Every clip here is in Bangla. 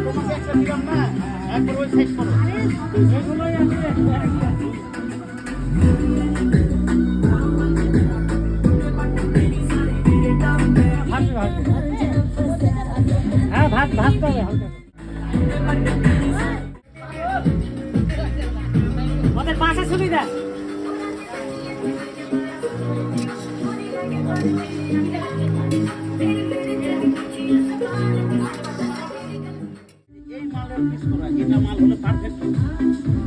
তোমাকে একটা দিলাম না, একবার ওই সাইড করো। এগুলোই আছে। হ্যাঁ, ভাজতে হবে হালকা। ওদের পাশে সুবিধা। এই মালের পিস করা, এটা মাল হলে পারফেক্ট।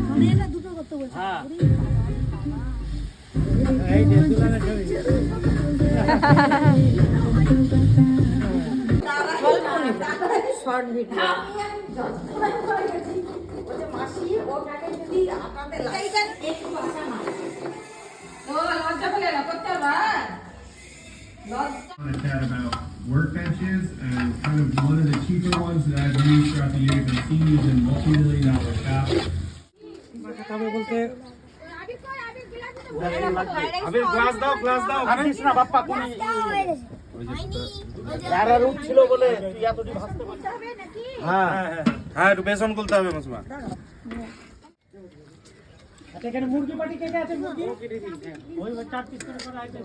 মানে এটা দুটো করতে বলছে। হ্যাঁ, এই যে দুলানে ছবি। Short video. Want to chat about workbenches and kind of one of the cheaper ones that I've used throughout the years. I've seen these in multi-million-dollar shops. তবে বলতে আবির গ্লাস দাও আনিস না বাপ্পা কোনি যারা রূপ ছিল বলে তুই এতটি ভাসতে পারছিস। হ্যাঁ হ্যাঁ একটু বেসন গুলতে হবে মাসমা। আচ্ছা, এখানে মুরগি পাটি কেটে আছে, মুরগি ওই 4 পিস করে করা আইটেম।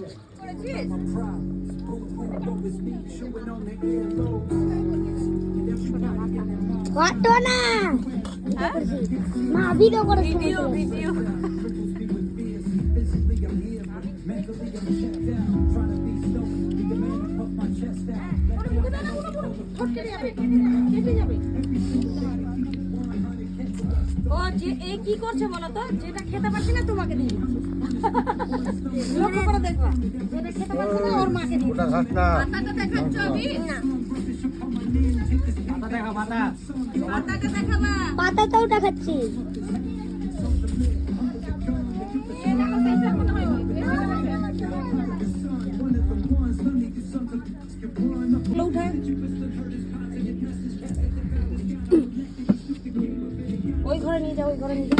কত না না ভিডিও করে ভিডিও ও যে এই কি করছে বলো তো, যেটা খেতে পারছি না তোমাকে দিই। লক্ষ্য করে দেখবা, যেটা খেতে পারছি না ওর মাকে দিই। ওটা খাস্তা পাতাটা দেখাচ্ছ আমি না, পাতা দেখা, পাতা পাতাকে দেখাবা, পাতাটাও দেখাচ্ছি। ওই ঘরে নিয়ে যাও, ওই ঘরে নিয়ে যাও।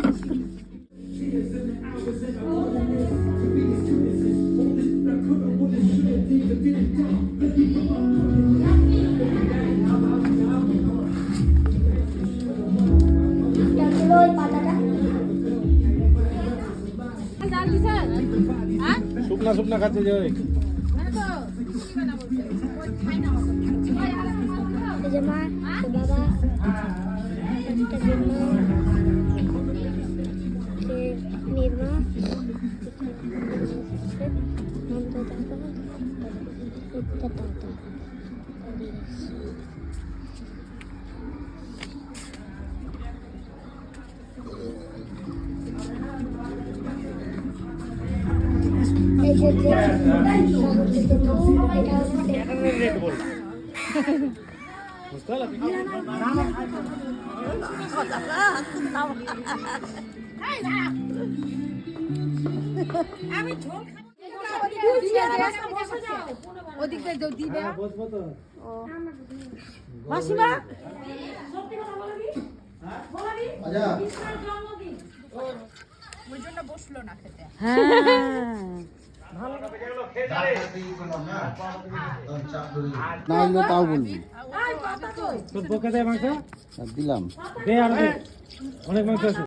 শুকনা খাচ্ছে যে ওই বাবা নির্মা ওদিকে দিবে মাসিমা ওই জন্য বসলো না খেতে। না তাও বলবি তোর বকে দেয় মাংস দিলাম দে আর দে, অনেক মাংস আছে।